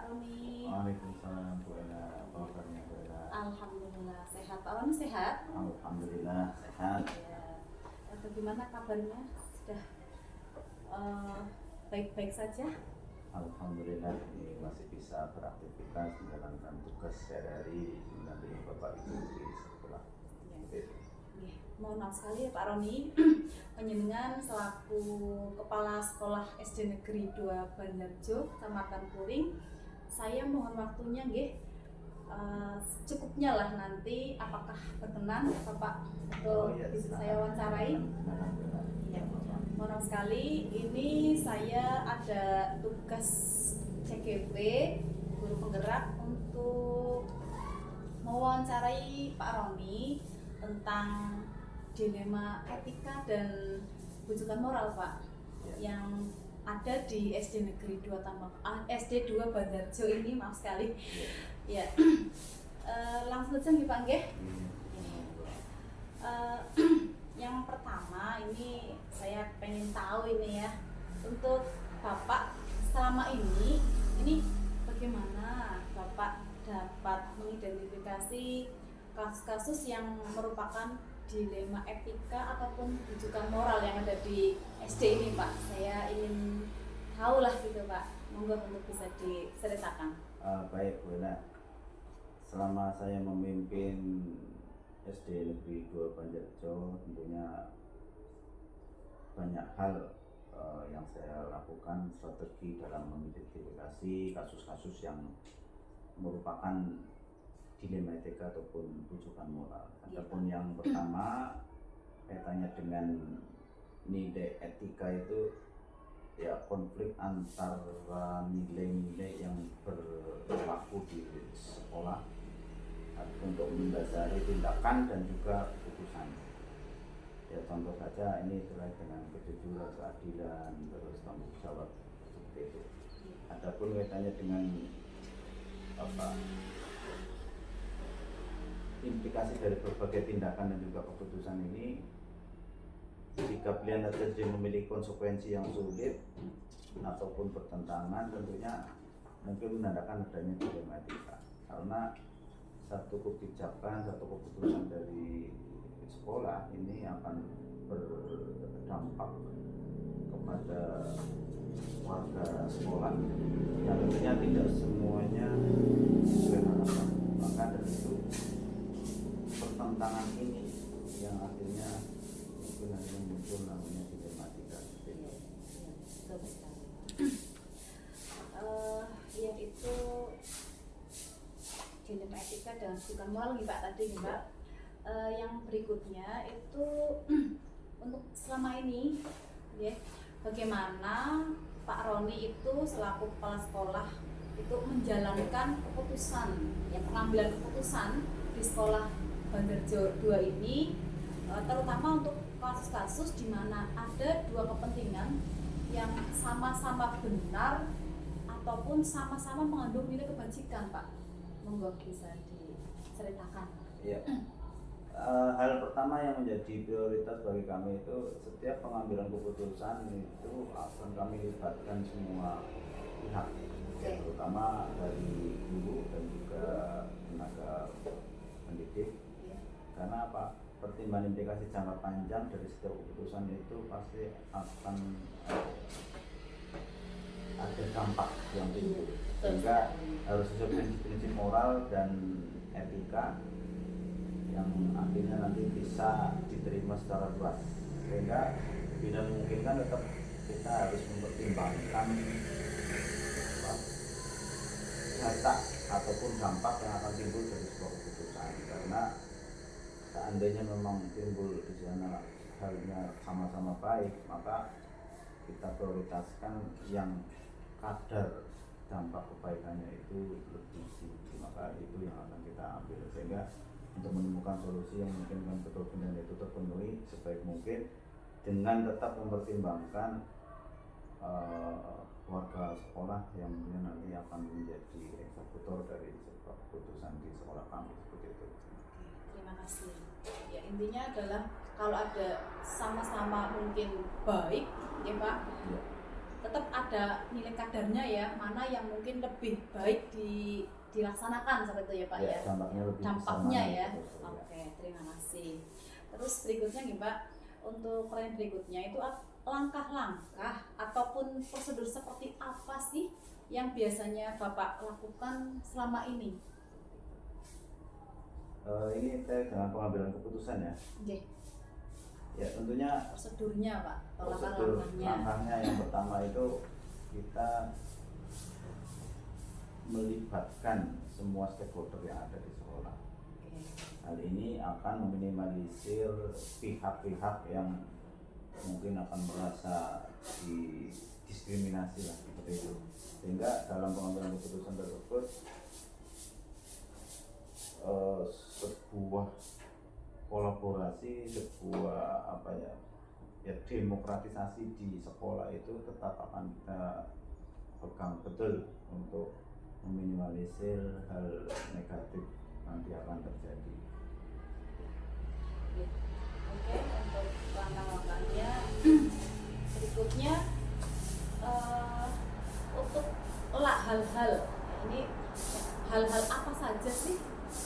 Pak Roni. Waalaikumsalam Bu Ena, apa kabarnya Bu Ena? Alhamdulillah sehat. Pak Roni sehat? Alhamdulillah sehat. Ya. Bagaimana kabarnya? Sudah baik-baik saja? Alhamdulillah ini masih bisa beraktivitas menjalankan tugas sehari-hari mendampingi Bapak Ibu di sekolah. Ya. Ya. Mohon maaf sekali ya Pak Roni, panjenengan selaku Kepala Sekolah SD Negeri 2 Banjarjo, Kecamatan Puring, saya mohon waktunya nggih cukupnya lah nanti, apakah berkenan Bapak untuk bisa saya wawancarai? Ya. Mohon maaf sekali, ini saya ada tugas CGP guru penggerak untuk mewawancarai Pak Roni tentang dilema etika dan bujukan moral Pak yang ada di SD Negeri 2 SD 2 Banjarjo ini, maaf sekali. Ya. Langsung saja nih Pak nggih. Yang pertama ini saya pengen tahu ini ya, untuk Bapak selama ini bagaimana Bapak dapat mengidentifikasi kasus-kasus yang merupakan dilema etika ataupun rujukan moral yang ada di SD ini Pak. Saya ingin tahu lah gitu Pak, monggo untuk bisa diceritakan. Baik Bu Ena, selama saya memimpin SD Negeri 2 Banjarjo tentunya banyak hal yang saya lakukan, strategi dalam mengidentifikasi kasus-kasus yang merupakan dilema etika ataupun rujukan moral. Adapun yang pertama kaitannya dengan nilai etika itu ya konflik antara nilai-nilai yang berlaku di sekolah untuk mendasari tindakan dan juga keputusan. Ya contoh saja ini terkait dengan kejujuran, keadilan, terus tanggung jawab seperti itu. Adapun kaitannya dengan implikasi dari berbagai tindakan dan juga keputusan ini, jika pilihan terjadi memiliki konsekuensi yang sulit ataupun bertentangan, tentunya mungkin menandakan adanya dilema etika. Karena satu kebijakan, satu keputusan dari sekolah ini akan berdampak kepada warga sekolah yang tentunya tidak semuanya sesuai harapan. Maka dari itu pertentangan ini yang akhirnya mungkin hanya muncul namanya dilema etika. Yaitu dilema etika dan rujukan moral nih Pak tadi nih Pak. Yang berikutnya itu untuk selama ini ya, bagaimana Pak Roni itu selaku kepala sekolah itu menjalankan keputusan ya, pengambilan keputusan di sekolah Banjarjo 2 ini, terutama untuk kasus-kasus di mana ada dua kepentingan yang sama-sama benar ataupun sama-sama mengandung nilai kebajikan Pak. Monggo bisa diceritakan. Iya. Hal pertama yang menjadi prioritas bagi kami itu setiap pengambilan keputusan itu akan kami libatkan semua pihak, terutama dari guru dan juga tenaga pendidik. Karena apa? Pertimbangan implikasi jangka panjang dari setiap keputusan itu pasti akan ada dampak yang timbul, sehingga harus sesuai prinsip-prinsip moral dan etika yang akhirnya nanti bisa diterima secara luas, sehingga bila memungkinkan tetap kita harus mempertimbangkan data ataupun dampak yang akan timbul dari sebuah keputusan. Karena seandainya memang timbul di sana halnya sama-sama baik, maka kita prioritaskan yang kadar dampak kebaikannya itu lebih tinggi, maka itu yang akan kita ambil, sehingga untuk menemukan solusi yang memungkinkan betul-betul itu terpenuhi sebaik mungkin dengan tetap mempertimbangkan warga sekolah yang nanti akan menjadi eksekutor dari sebuah keputusan di sekolah kami, seperti itu. Terima kasih. Ya intinya adalah kalau ada sama-sama mungkin baik, ya Pak. Ya. tetap ada nilai kadarnya ya, mana yang mungkin lebih baik dilaksanakan seperti itu ya Pak ya. Dampaknya lebih Dampaknya besar ya. mana, betul, Oke, terima kasih. Terus berikutnya nih Pak, untuk pertanyaan berikutnya itu langkah-langkah ataupun prosedur seperti apa sih yang biasanya Bapak lakukan selama ini? Ini terkait dengan pengambilan keputusan ya. Oke. Ya tentunya Prosedurnya Pak, atau prosedur langkah-langkahnya. langkahnya yang pertama itu kita melibatkan semua stakeholder yang ada di sekolah. Oke. Hal ini akan meminimalisir pihak-pihak yang mungkin akan merasa didiskriminasi lah seperti itu. Sehingga dalam pengambilan keputusan tersebut sebuah kolaborasi, sebuah demokratisasi di sekolah itu tetap akan kita pegang betul untuk meminimalisir hal negatif nanti akan terjadi. Oke, untuk langkah-langkahnya berikutnya untuk hal-hal ini hal-hal apa saja sih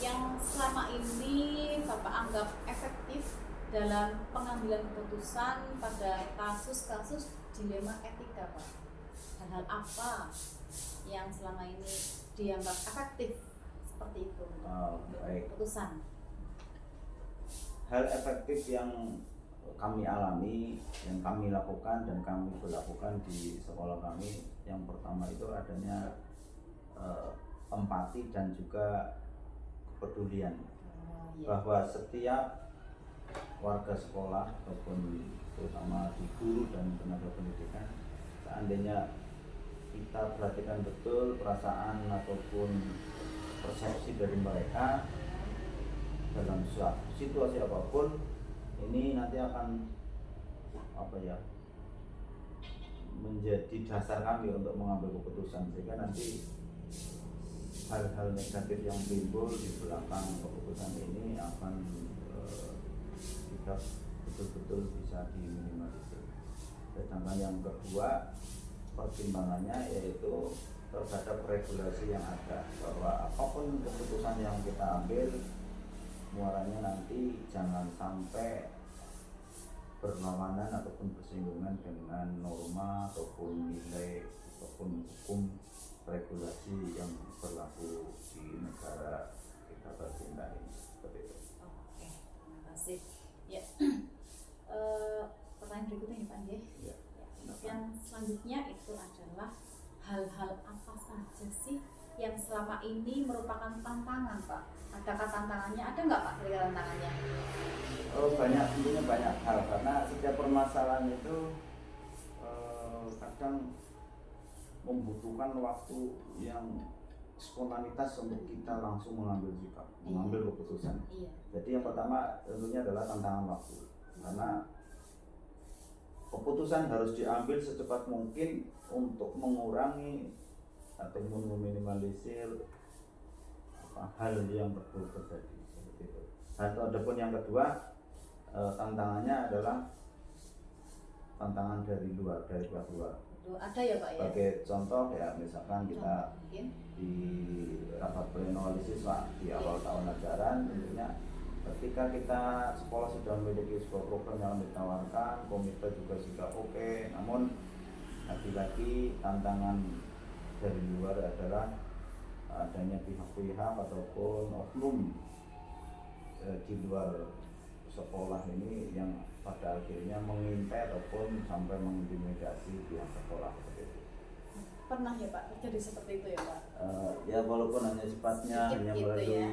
yang selama ini Bapak anggap efektif dalam pengambilan keputusan pada kasus-kasus dilema etika Pak? Hal-hal apa yang selama ini dianggap efektif seperti itu untuk Baik. keputusan? Hal efektif yang kami alami, yang kami lakukan dan kami berlakukan di sekolah kami, yang pertama itu adanya empati dan juga kepedulian, bahwa setiap warga sekolah ataupun terutama di guru dan tenaga pendidikan, seandainya kita perhatikan betul perasaan ataupun persepsi dari mereka dalam suatu situasi apapun, ini nanti akan menjadi dasar kami untuk mengambil keputusan, sehingga nanti hal-hal negatif yang timbul di belakang keputusan ini akan kita betul-betul bisa diminimalisir. Sedangkan yang kedua pertimbangannya yaitu terhadap regulasi yang ada, bahwa apapun keputusan yang kita ambil, muaranya nanti jangan sampai berlawanan ataupun bersinggungan dengan norma ataupun nilai ataupun hukum regulasi yang berlaku di negara kita tercinta ini, seperti itu. Oke, terima kasih. Ya, pertanyaan berikutnya nih Pak Nggih. Ya. Yang selanjutnya itu adalah hal-hal apa saja sih yang selama ini merupakan tantangan Pak? Adakah tantangannya? Ada nggak Pak kira-kira tantangannya? Banyak, tentunya banyak hal, karena setiap permasalahan itu kadang membutuhkan waktu yang spontanitas untuk kita langsung mengambil sikap, mengambil keputusan. Iya. Jadi yang pertama tentunya adalah tantangan waktu, karena keputusan harus diambil secepat mungkin untuk mengurangi atau meminimalisir hal yang terjadi seperti itu. Adapun yang kedua, tantangannya adalah tantangan dari luar, dari pihak luar. Ada ya Pak ya? Sebagai contoh ya, misalkan kita mungkin di rapat pleno wali siswa di awal tahun ajaran, tentunya ketika kita sekolah sudah memiliki sebuah program yang ditawarkan, komite juga sudah oke, namun lagi-lagi tantangan dari luar adalah adanya pihak-pihak ataupun oknum di luar sekolah ini yang pada akhirnya mengintai ataupun sampai mengintimidasi pihak sekolah seperti itu. pernah ya Pak terjadi seperti itu ya Pak? Ya walaupun hanya sifatnya Sedikit hanya gitu melalui ya.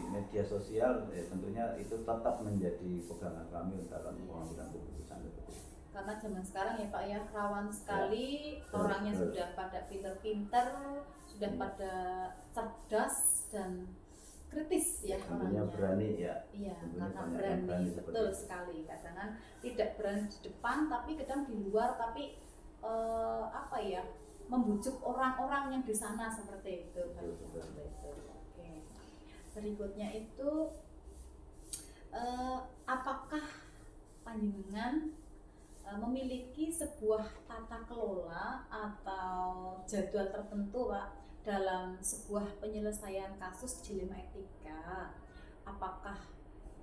media sosial, ya tentunya itu tetap menjadi pegangan kami dalam pengambilan keputusan seperti itu. Karena zaman sekarang ya Pak ya rawan sekali, orangnya betul. sudah pada pinter-pinter, sudah pada cerdas dan kritis ya Tentunya orangnya. berani ya. Iya, Tentunya karena banyak yang berani, seperti betul itu. sekali. Kadang tidak berani di depan, tapi kadang di luar, tapi membujuk orang-orang yang di sana seperti itu. Betul, betul. Seperti itu. Oke. Berikutnya itu apakah panjenengan memiliki sebuah tata kelola atau jadwal tertentu Pak dalam sebuah penyelesaian kasus dilema etika. Apakah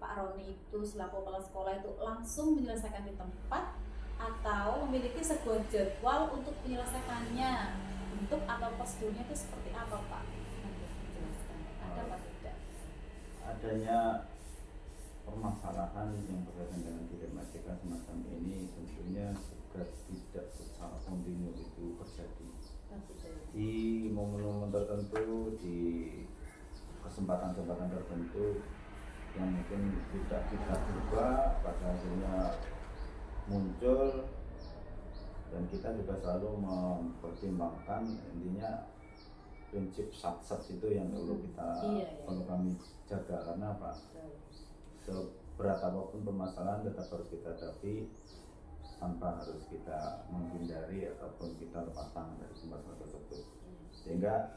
Pak Roni itu selaku kepala sekolah itu langsung menyelesaikan di tempat atau memiliki sebuah jadwal untuk menyelesaikannya, bentuk atau prosedurnya itu seperti apa Pak? Nanti dijelaskan. Ada apa tidak? Adanya permasalahan yang berkaitan dengan dilema etika semacam ini tentunya juga tidak secara kontinu itu terjadi di momen-momen tertentu, di kesempatan-kesempatan tertentu yang mungkin tidak kita duga pada akhirnya muncul, dan kita juga selalu mempertimbangkan intinya prinsip sat-sat itu yang perlu kita perlu kami jaga, karena apa? Seberat apapun permasalahan tetap harus kita hadapi tanpa harus kita menghindari ataupun kita lepas tangan dari masalah tersebut. Sehingga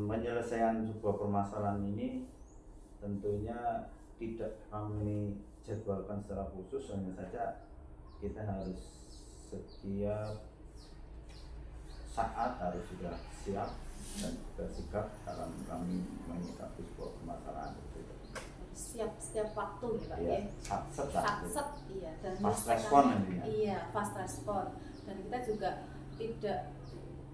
penyelesaian sebuah permasalahan ini tentunya tidak kami jadwalkan secara khusus, hanya saja kita harus setiap saat harus sudah siap dan bersikap dalam kami menyikapi sebuah permasalahan itu. Setiap waktu ya Pak ya. Sat-set iya, dan fast respon nantinya. Iya, fast respon. Dan kita juga tidak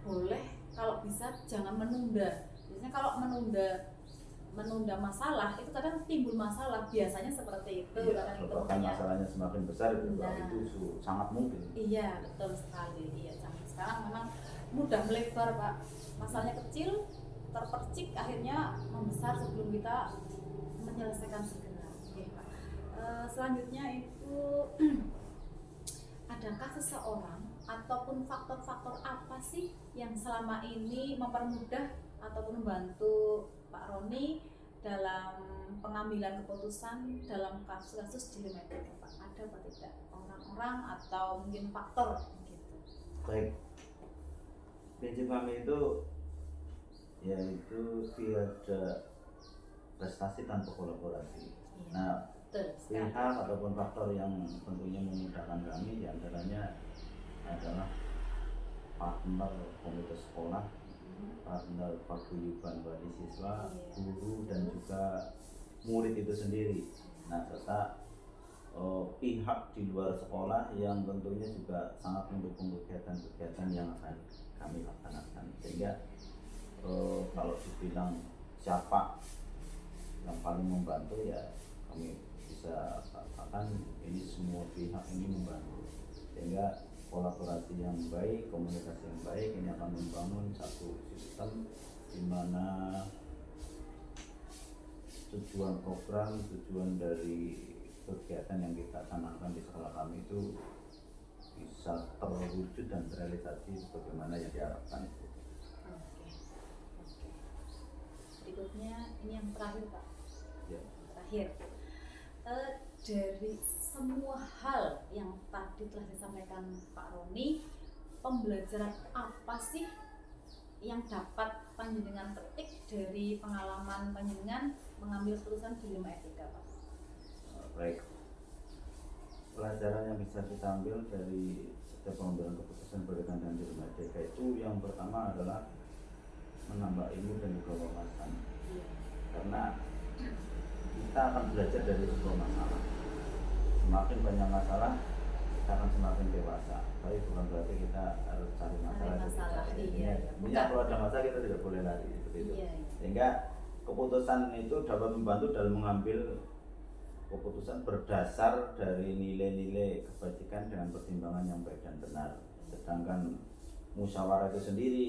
boleh, kalau bisa jangan menunda. Biasanya kalau menunda masalah itu kadang timbul masalah, biasanya seperti itu. Bahkan masalahnya semakin besar itu sangat mungkin. Iya, betul sekali. Iya, sekarang memang mudah melebar Pak. Masalahnya kecil, terpercik, akhirnya membesar sebelum kita menyelesaikan segera. Oke, Pak. Selanjutnya itu adakah seseorang ataupun faktor-faktor apa sih yang selama ini mempermudah ataupun membantu Pak Roni dalam pengambilan keputusan dalam kasus-kasus dilema etika Pak? Ada apa tidak? Orang-orang atau mungkin faktor gitu? Baik. Prinsip kami itu yaitu tiada prestasi tanpa kolaborasi. Iya, Nah, betul, pihak ataupun faktor yang tentunya memudahkan kami diantaranya adalah partner komite sekolah, partner paguyuban wali siswa, guru, dan juga murid itu sendiri. Nah, serta pihak di luar sekolah yang tentunya juga sangat mendukung kegiatan-kegiatan yang akan kami laksanakan. Sehingga kalau dibilang siapa yang paling membantu, ya kami bisa katakan ini semua pihak ini membantu, sehingga kolaborasi yang baik, komunikasi yang baik ini akan membangun satu sistem di mana tujuan program, tujuan dari kegiatan yang kita canangkan di sekolah kami itu bisa terwujud dan terrealisasi sebagaimana yang diharapkan. Berikutnya ini yang terakhir Pak. Ya. Terakhir, dari semua hal yang tadi telah disampaikan Pak Roni, pembelajaran apa sih yang dapat panjenengan petik dari pengalaman panjenengan mengambil keputusan dilema etika Pak? Baik. Pelajaran yang bisa kita ambil dari setiap pengambilan keputusan berkaitan dengan dilema etika itu yang pertama adalah menambah ilmu dan juga wawasan. Karena kita akan belajar dari sebuah masalah. Semakin banyak masalah, kita akan semakin dewasa. Tapi bukan berarti kita harus cari masalah. Iya. Kalau ada masalah kita tidak boleh lari seperti itu. Iya. Sehingga keputusan itu dapat membantu dalam mengambil keputusan berdasar dari nilai-nilai kebajikan dengan pertimbangan yang baik dan benar. Sedangkan musyawarah itu sendiri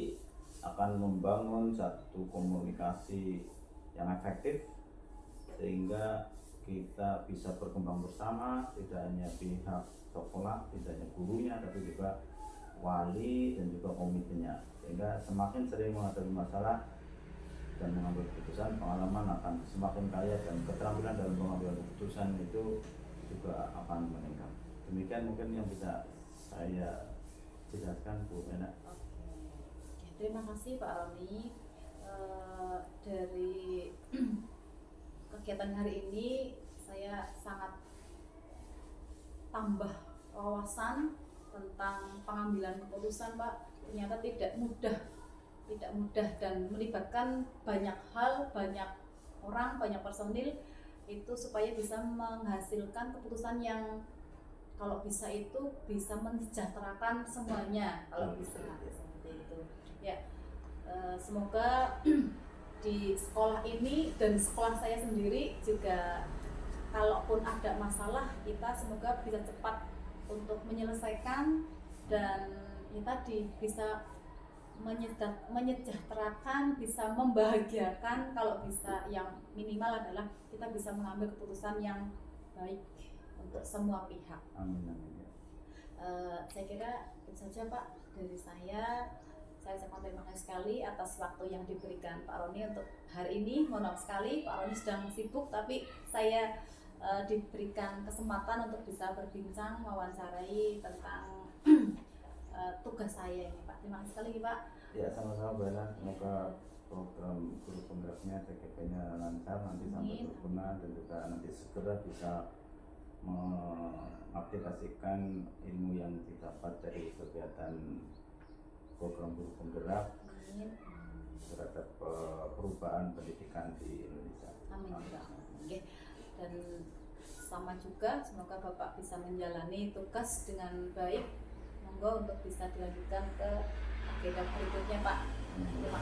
akan membangun satu komunikasi yang efektif sehingga kita bisa berkembang bersama, tidak hanya pihak sekolah, tidak hanya gurunya, tapi juga wali dan juga komitenya. Sehingga semakin sering menghadapi masalah dan mengambil keputusan, pengalaman akan semakin kaya dan keterampilan dalam pengambilan keputusan itu juga akan meningkat. Demikian mungkin yang bisa saya jelaskan, Bu Ena. Terima kasih Pak Roni. Dari kegiatan hari ini saya sangat tambah wawasan tentang pengambilan keputusan Pak. Ternyata tidak mudah dan melibatkan banyak hal, banyak orang, banyak personil itu supaya bisa menghasilkan keputusan yang kalau bisa itu bisa mensejahterakan semuanya kalau bisa seperti itu ya. Semoga di sekolah ini dan sekolah saya sendiri juga kalaupun ada masalah kita semoga bisa cepat untuk menyelesaikan dan ya tadi bisa menyejahterakan, bisa membahagiakan, kalau bisa yang minimal adalah kita bisa mengambil keputusan yang baik untuk semua pihak. Amin, amin. Saya kira itu saja Pak dari saya. Saya sangat terima kasih sekali atas waktu yang diberikan Pak Roni untuk hari ini. Mohon maaf sekali Pak Roni sedang sibuk, tapi saya diberikan kesempatan untuk bisa berbincang, mewawancarai tentang tugas saya ini Pak. Terima kasih sekali Pak. Ya sama-sama Bu Ella, semoga program guru penggeraknya TKP-nya lancar nanti sampai sempurna dan juga nanti segera bisa mengaplikasikan ilmu yang didapat dari kegiatan program guru penggerak terhadap perubahan pendidikan di Indonesia. Amin. Oke. Dan sama juga semoga Bapak bisa menjalani tugas dengan baik. Monggo untuk bisa dilanjutkan ke agenda berikutnya Pak. Terima